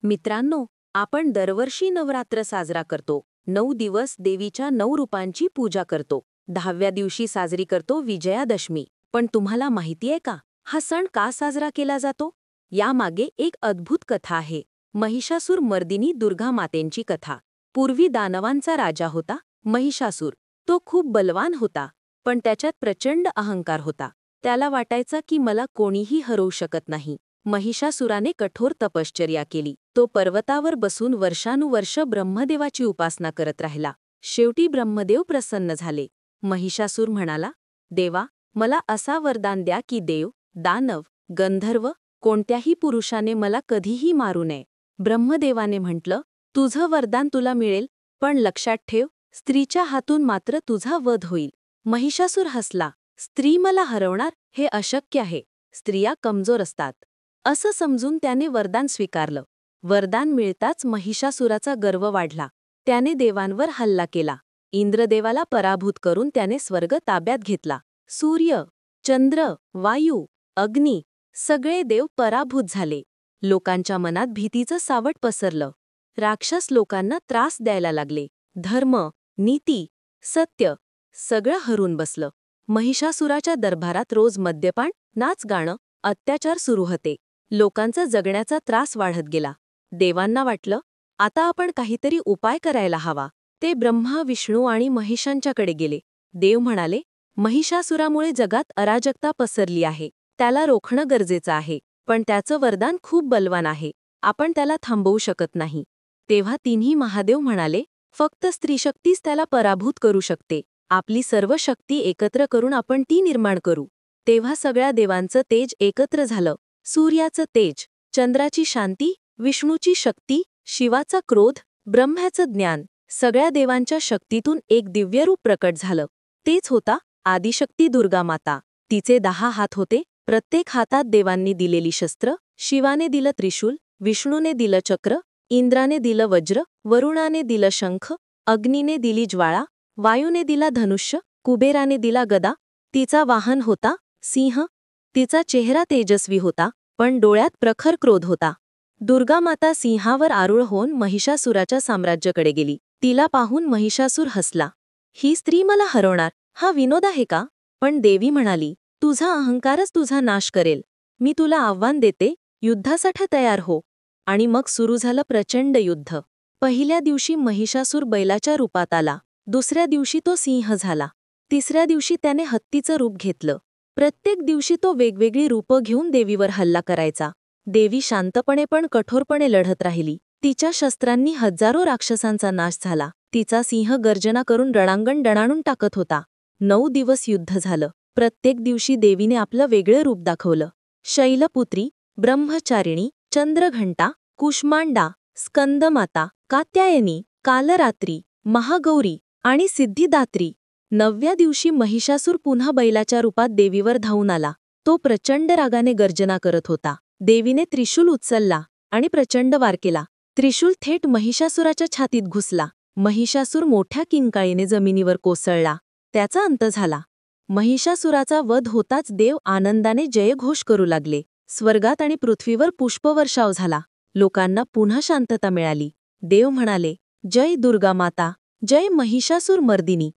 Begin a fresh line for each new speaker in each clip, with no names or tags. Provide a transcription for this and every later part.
मित्रांनो, आपण दरवर्षी नवरात्र साजरा करतो. 9 दिवस देवीच्या 9 रूपांची पूजा करतो. 10व्या दिवशी साजरी करतो विजयादशमी. पण तुम्हाला माहितीये का, हा सण का साजरा केला जातो? यामागे एक अद्भुत कथा आहे. महिषासूर मर्दिनी दुर्गा मातेंची कथा. पूर्वी दानवांचा राजा होता महिषासूर. तो खूप बलवान होता, पण त्याच्यात प्रचंड अहंकार होता. त्याला वाटायचं की मला कोणीही हरवू शकत नाही. महिषासुराने कठोर तपश्चर्या केली. तो पर्वतावर बसून वर्षानुवर्ष ब्रह्मदेवाची उपासना करत राहिला. शेवटी ब्रह्मदेव प्रसन्न झाले. महिषासूर म्हणाला, देवा, मला असा वरदान द्या की देव, दानव, गंधर्व कोणत्याही पुरुषाने मला कधीही मारू नये. ब्रह्मदेवाने म्हटलं, तुझं वरदान तुला मिळेल, पण लक्षात ठेव, स्त्रीच्या हातून मात्र तुझा वध होईल. महिषासूर हसला. स्त्री मला हरवणार हे अशक्य आहे. स्त्रिया कमजोर असतात. असं समजून त्याने वरदान स्वीकारलं. वरदान मिळताच महिषासुराचा गर्व वाढला. त्याने देवांवर हल्ला केला. इंद्रदेवाला पराभूत करून त्याने स्वर्ग ताब्यात घेतला. सूर्य, चंद्र, वायू, अग्नी सगळे देव पराभूत झाले. लोकांच्या मनात भीतीचं सावट पसरलं. राक्षस लोकांना त्रास द्यायला लागले. धर्म, नीती, सत्य सगळं हरून बसलं. महिषासुराच्या दरबारात रोज मद्यपान, नाचगाणं, अत्याचार सुरू होते. लोकांचा जगण्याचा त्रास वाढत गेला. देवांना वाटलं, आता आपण काहीतरी उपाय करायला हवा. ते ब्रह्मा, विष्णू आणि महिषांच्याकडे गेले. देव म्हणाले, महिषासुरामुळे जगात अराजकता पसरली आहे. त्याला रोखणं गरजेचं आहे, पण त्याचं वरदान खूप बलवान आहे. आपण त्याला थांबवू शकत नाही. तेव्हा तिन्ही महादेव म्हणाले, फक्त स्त्रीशक्तीच त्याला पराभूत करू शकते. आपली सर्व शक्ती एकत्र करून आपण ती निर्माण करू. तेव्हा सगळ्या देवांचं तेज एकत्र झालं. सूर्याचं तेज, चंद्राची शांती, विष्णूची शक्ती, शिवाचा क्रोध, ब्रह्म्याचं ज्ञान सगळ्या देवांच्या शक्तीतून एक दिव्यरूप प्रकट झालं. तेच होता आदिशक्ती दुर्गा माता. तिचे 10 हात होते. प्रत्येक हातात देवांनी दिलेली शस्त्र. शिवाने दिलं त्रिशूल, विष्णूने दिलं चक्र, इंद्राने दिलं वज्र, वरुणाने दिलं शंख, अग्नीने दिली ज्वाळा, वायूने दिला धनुष्य, कुबेराने दिला गदा. तिचा वाहन होता सिंह. तिचा चेहरा तेजस्वी होता, पण डोळ्यात प्रखर क्रोध होता. दुर्गा माता सिंहावर आरूढ होऊन महिषासुराच्या साम्राज्याकडे गेली. तिला पाहून महिषासूर हसला. ही स्त्री मला हरवणार हा विनोद आहे का? पण देवी म्हणाली, तुझा अहंकारच तुझा नाश करेल. मी तुला आव्हान देते, युद्धासाठी तयार हो. आणि मग सुरू झालं प्रचंड युद्ध. पहिल्या दिवशी महिषासूर बैलाच्या रूपात आला. दुसऱ्या दिवशी तो सिंह झाला. तिसऱ्या दिवशी त्याने हत्तीचं रूप घेतलं. प्रत्येक दिवशी तो वेगवेगळी रूपं घेऊन देवीवर हल्ला करायचा. देवी शांतपणे पण कठोरपणे लढत राहिली. तिच्या शस्त्रांनी हजारो राक्षसांचा नाश झाला. तिचा सिंह गर्जना करून रणांगण दणाणून टाकत होता. 9 दिवस युद्ध झालं. प्रत्येक दिवशी देवीने आपलं वेगळं रूप दाखवलं. शैलपुत्री, ब्रह्मचारिणी, चंद्रघंटा, कुष्मांडा, स्कंदमाता, कात्यायनी, कालरात्री, महागौरी आणि सिद्धिदात्री. 9व्या दिवशी महिषासूर पुन्हा बैलाच्या रूपात देवीवर धावून आला. तो प्रचंड रागाने गर्जना करत होता. देवीने त्रिशूल उचलला आणि प्रचंड वार केला. त्रिशूल थेट महिषासुराच्या छातीत घुसला. महिषासूर मोठ्या किंकाळीने जमिनीवर कोसळला. त्याचा अंत झाला. महिषासुराचा वध होताच देव आनंदाने जयघोष करू लागले. स्वर्गात आणि पृथ्वीवर पुष्पवर्षाव झाला. लोकांना पुन्हा शांतता मिळाली. देव म्हणाले, जय दुर्गा माता, जय महिषासूर मर्दिनी.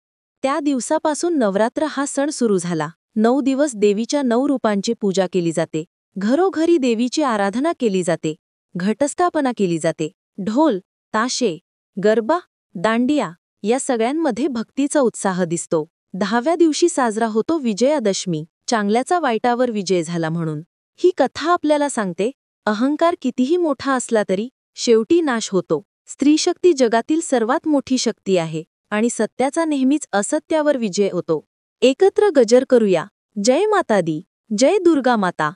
त्या दिवसापासून नवरात्र हा सण सुरू झाला. 9 दिवस देवीच्या 9 रूपांची पूजा केली जाते. घरोघरी देवीची आराधना केली जाते. घटस्थापना केली जाते. ढोल, ताशे, गरबा, दांडिया या सगळ्यांमध्ये भक्तीचा उत्साह दिसतो. 10व्या दिवशी साजरा होतो विजयादशमी, चांगल्याचा वाईटावर विजय झाला म्हणून. ही कथा आपल्याला सांगते, अहंकार कितीही मोठा असला तरी शेवटी नाश होतो. स्त्रीशक्ती जगातील सर्वात मोठी शक्ती आहे आणि सत्याचा नेहमीच असत्यावर विजय होतो. एकत्र गजर करूया, जय माता दी, जय दुर्गा माता.